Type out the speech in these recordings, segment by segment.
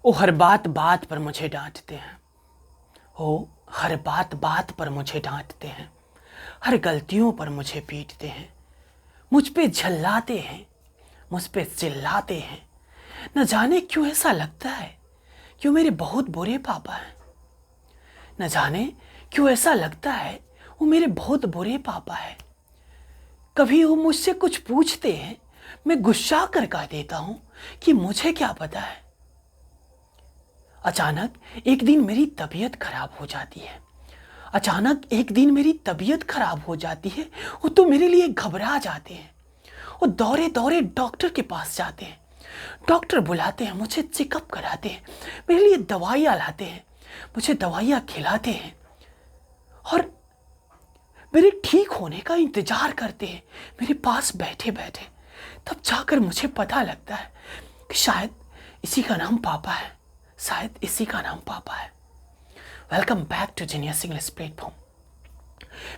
वो हर बात बात पर मुझे डांटते हैं। वो हर बात बात पर मुझे डांटते हैं, हर गलतियों पर मुझे पीटते हैं, मुझ पे झल्लाते हैं, मुझ पे चिल्लाते हैं। न जाने क्यों ऐसा लगता है क्यों मेरे बहुत बुरे पापा हैं। न जाने क्यों ऐसा लगता है वो मेरे बहुत बुरे पापा हैं। कभी वो मुझसे कुछ पूछते हैं, मैं गुस्सा कर कह देता हूं कि मुझे क्या पता है। अचानक एक दिन मेरी तबीयत खराब हो जाती है। अचानक एक दिन मेरी तबीयत खराब हो जाती है। वो तो मेरे लिए घबरा जाते हैं। वो दौड़े दौड़े डॉक्टर के पास जाते हैं। डॉक्टर बुलाते हैं, मुझे चेकअप कराते हैं, मेरे लिए दवाइयाँ लाते हैं, मुझे दवाइयाँ खिलाते हैं और मेरे ठीक होने का इंतजार करते हैं मेरे पास बैठे बैठे। तब जाकर मुझे पता लगता है कि शायद इसी का नाम पापा है, शायद इसी का नाम पापा है। Welcome back to genius English platform.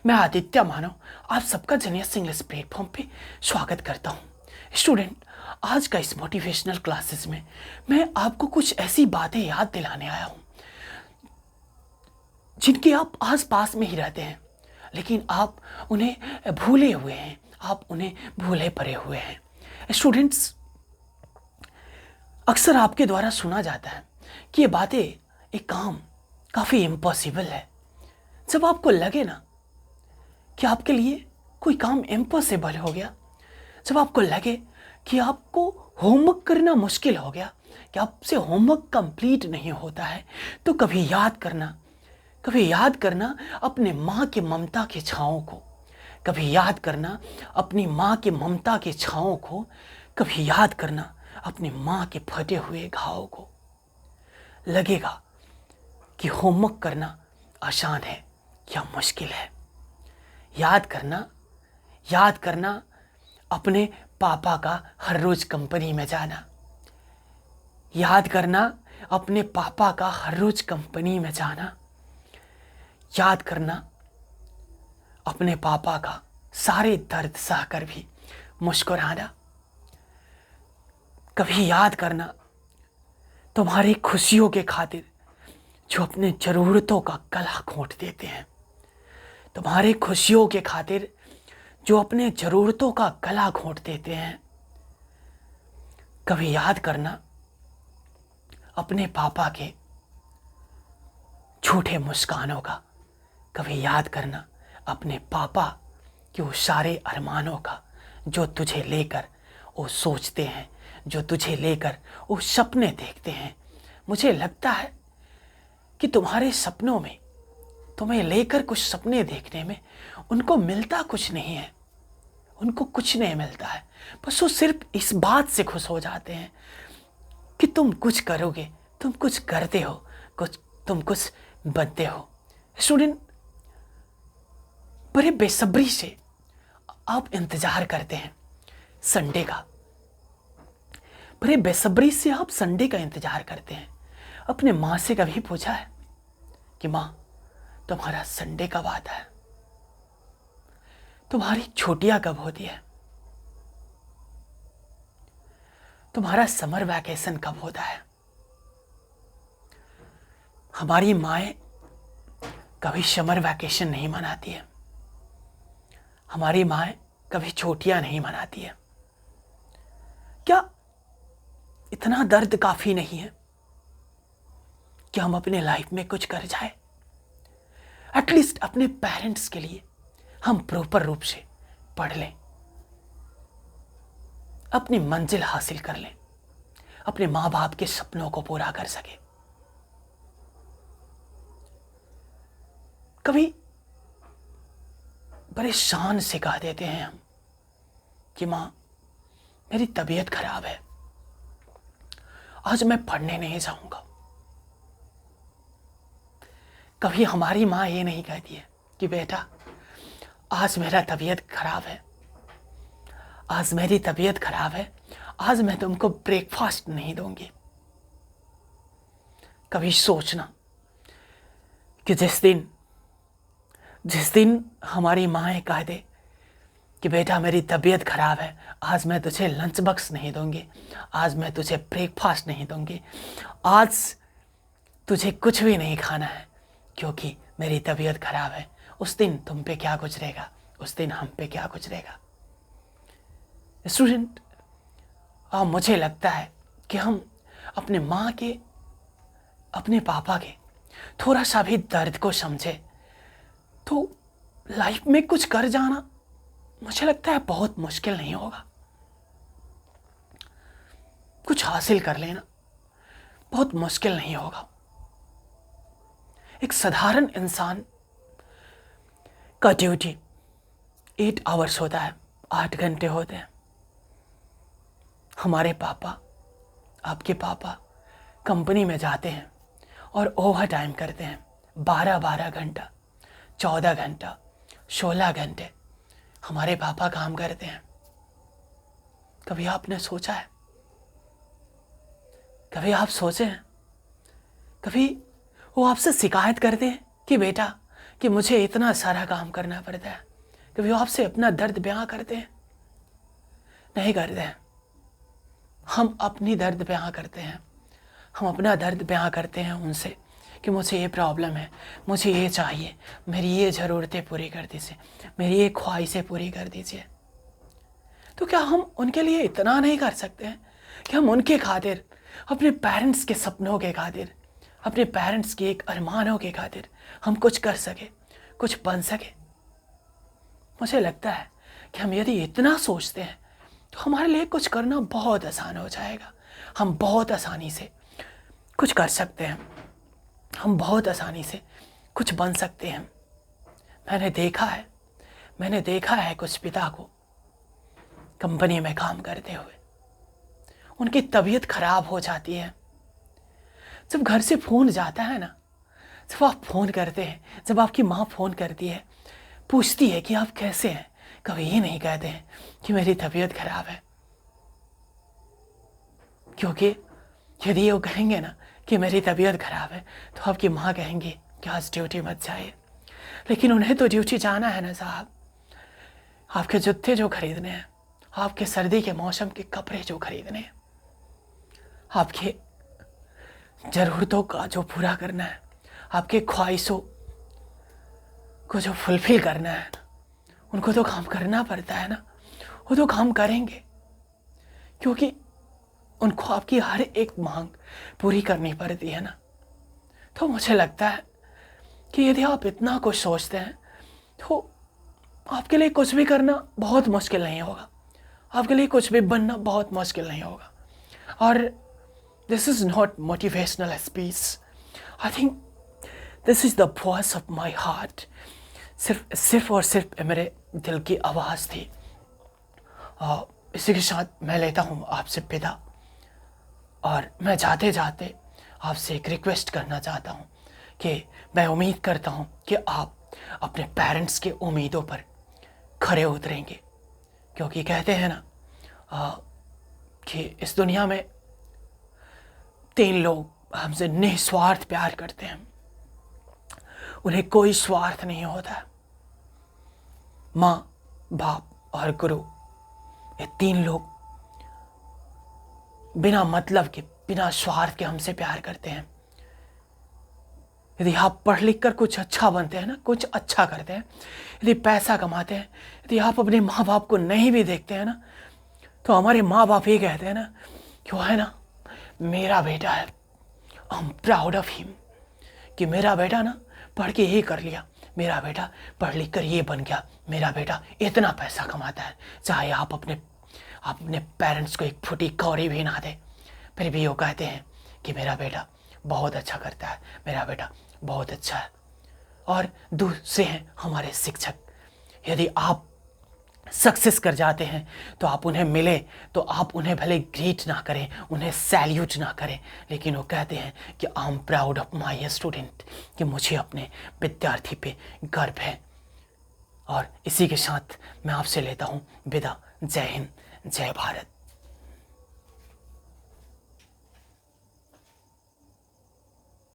मैं आदित्य मानव आप सबका जीनियस इंग्लिश प्लेटफॉर्म पे स्वागत करता हूँ। स्टूडेंट, आज का इस मोटिवेशनल क्लासेस में मैं आपको कुछ ऐसी बातें याद दिलाने आया हूँ जिनके आप आस पास में ही रहते हैं, लेकिन आप उन्हें भूले हुए हैं, आप उन्हें भूले पड़े हुए हैं। स्टूडेंट्स, अक्सर आपके द्वारा सुना जाता है कि ये बातें, एक काम काफ़ी इम्पॉसिबल है। जब आपको लगे ना कि आपके लिए कोई काम इम्पॉसिबल हो गया, जब आपको लगे कि आपको होमवर्क करना मुश्किल हो गया, कि आपसे होमवर्क कंप्लीट नहीं होता है, तो कभी याद करना अपने माँ के ममता के छाँव को, कभी याद करना अपनी माँ के ममता के छाँव को, कभी याद करना अपनी माँ के फटे हुए घाव को। लगेगा कि होमवर्क करना आसान है या मुश्किल है। याद करना अपने पापा का हर रोज कंपनी में जाना, याद करना अपने पापा का हर रोज कंपनी में जाना, याद करना अपने पापा का सारे दर्द सहकर भी मुस्कुराना। कभी याद करना तुम्हारी खुशियों के खातिर जो अपने ज़रूरतों का गला घोंट देते हैं, तुम्हारी खुशियों के खातिर जो अपने ज़रूरतों का गला घोंट देते हैं। कभी याद करना अपने पापा के झूठे मुस्कानों का, कभी याद करना अपने पापा के वो सारे अरमानों का जो तुझे लेकर वो सोचते हैं, जो तुझे लेकर वो सपने देखते हैं। मुझे लगता है कि तुम्हारे सपनों में, तुम्हें लेकर कुछ सपने देखने में उनको मिलता कुछ नहीं है, उनको कुछ नहीं मिलता है। बस वो सिर्फ इस बात से खुश हो जाते हैं कि तुम कुछ करोगे, तुम कुछ करते हो, तुम कुछ बनते हो। स्टूडेंट, बड़े बेसब्री से आप इंतजार करते हैं संडे का, बड़े बेसब्री से आप संडे का इंतजार करते हैं। अपने माँ से कभी पूछा है कि माँ, तुम्हारा संडे कब आता है? तुम्हारी छुट्टियां कब होती है? तुम्हारा समर वैकेशन कब होता है? हमारी माएँ कभी समर वैकेशन नहीं मनाती है, हमारी माएँ कभी छुट्टियां नहीं मनाती है। क्या इतना दर्द काफी नहीं है कि हम अपने लाइफ में कुछ कर जाए? एटलीस्ट अपने पेरेंट्स के लिए हम प्रॉपर रूप से पढ़ लें, अपनी मंजिल हासिल कर लें, अपने माँ बाप के सपनों को पूरा कर सके। कभी परेशान से कह देते हैं हम कि माँ, मेरी तबीयत खराब है, आज मैं पढ़ने नहीं जाऊंगा। कभी हमारी माँ ये नहीं कहती है कि बेटा, आज मेरा तबीयत खराब है, आज मेरी तबीयत खराब है, आज मैं तुमको ब्रेकफास्ट नहीं दूंगी। कभी सोचना कि जिस दिन हमारी माँ कह दे कि बेटा मेरी तबीयत खराब है, आज मैं तुझे लंच बॉक्स नहीं दूंगी, आज मैं तुझे ब्रेकफास्ट नहीं दूंगी, आज तुझे कुछ भी नहीं खाना है क्योंकि मेरी तबीयत खराब है। उस दिन तुम पे क्या गुजरेगा, उस दिन हम पे क्या गुजरेगा। स्टूडेंट, मुझे लगता है कि हम अपने माँ के, अपने पापा के थोड़ा सा भी दर्द को समझे तो लाइफ में कुछ कर जाना मुझे लगता है बहुत मुश्किल नहीं होगा। कुछ हासिल कर लेना बहुत मुश्किल नहीं होगा। एक साधारण इंसान का ड्यूटी 8 आवर्स होता है, 8 घंटे होते हैं। हमारे पापा, आपके पापा कंपनी में जाते हैं और ओवर टाइम करते हैं, 12-12 घंटा, 14 घंटा, 16 घंटे हमारे पापा काम करते हैं। कभी आपने सोचा है, कभी आप सोचे हैं, कभी वो आपसे शिकायत करते हैं कि बेटा कि मुझे इतना सारा काम करना पड़ता है? कभी वो आपसे अपना दर्द बयां करते हैं? नहीं करते हैं। हम अपनी दर्द बयां करते हैं, हम अपना दर्द बयां करते हैं उनसे कि मुझे ये प्रॉब्लम है, मुझे ये चाहिए, मेरी ये ज़रूरतें पूरी कर दीजिए, मेरी ये ख्वाहिशें पूरी कर दीजिए। तो क्या हम उनके लिए इतना नहीं कर सकते हैं कि हम उनके खातिर, अपने पेरेंट्स के सपनों के खातिर, अपने पेरेंट्स के एक अरमानों के खातिर हम कुछ कर सके, कुछ बन सके? मुझे लगता है कि हम यदि इतना सोचते हैं तो हमारे लिए कुछ करना बहुत आसान हो जाएगा। हम बहुत आसानी से कुछ कर सकते हैं, हम बहुत आसानी से कुछ बन सकते हैं। मैंने देखा है कुछ पिता को कंपनी में काम करते हुए, उनकी तबीयत खराब हो जाती है। जब घर से फ़ोन जाता है ना, जब आप फ़ोन करते हैं, जब आपकी माँ फ़ोन करती है, पूछती है कि आप कैसे हैं, कभी ये नहीं कहते हैं कि मेरी तबीयत खराब है। क्योंकि यदि वो कहेंगे ना कि मेरी तबीयत खराब है तो आपकी माँ कहेंगी कि आज ड्यूटी मत जाइए। लेकिन उन्हें तो ड्यूटी जाना है ना साहब। आपके जूते जो खरीदने हैं, आपके सर्दी के मौसम के कपड़े जो खरीदने हैं, आपके ज़रूरतों का जो पूरा करना है, आपके ख्वाहिशों को जो फुलफिल करना है ना, उनको तो काम करना पड़ता है ना। वो तो काम करेंगे क्योंकि उनको आपकी हर एक मांग पूरी करनी पड़ती है ना। तो मुझे लगता है कि यदि आप इतना कुछ सोचते हैं तो आपके लिए कुछ भी करना बहुत मुश्किल नहीं होगा, आपके लिए कुछ भी बनना बहुत मुश्किल नहीं होगा। और this is not motivational speech, I think this is the voice of my heart. सिर्फ और सिर्फ मेरे दिल की आवाज़ थी। इसी के साथ मैं लेता हूँ आपसे विदा, और मैं जाते जाते आपसे एक रिक्वेस्ट करना चाहता हूँ कि मैं उम्मीद करता हूँ कि आप अपने पेरेंट्स के उम्मीदों पर खरे उतरेंगे। क्योंकि कहते हैं ना कि इस दुनिया में 3 लोग हमसे निस्वार्थ प्यार करते हैं, उन्हें कोई स्वार्थ नहीं होता। माँ, बाप और गुरु, ये 3 लोग बिना मतलब के, बिना स्वार्थ के हमसे प्यार करते हैं। यदि आप पढ़ लिख कर कुछ अच्छा बनते हैं ना, कुछ अच्छा करते हैं, यदि पैसा कमाते हैं, यदि आप अपने माँ बाप को नहीं भी देखते हैं ना, तो हमारे माँ बाप ये कहते हैं ना कि वो है ना मेरा बेटा है, I am proud of him, कि मेरा बेटा ना पढ़ के ये कर लिया, मेरा बेटा पढ़ लिख कर ये बन गया, मेरा बेटा इतना पैसा कमाता है। चाहे आप अपने पेरेंट्स को एक फुटी कौड़ी भी ना दे, फिर भी वो कहते हैं कि मेरा बेटा बहुत अच्छा करता है, मेरा बेटा बहुत अच्छा है। और दूसरे हैं हमारे शिक्षक। यदि आप सक्सेस कर जाते हैं तो आप उन्हें मिले तो आप उन्हें भले ग्रीट ना करें, उन्हें सैल्यूट ना करें, लेकिन वो कहते हैं कि I am proud of my student, कि मुझे अपने विद्यार्थी पे गर्व है। और इसी के साथ मैं आपसे लेता हूँ विदा। जय हिंद, जय भारत।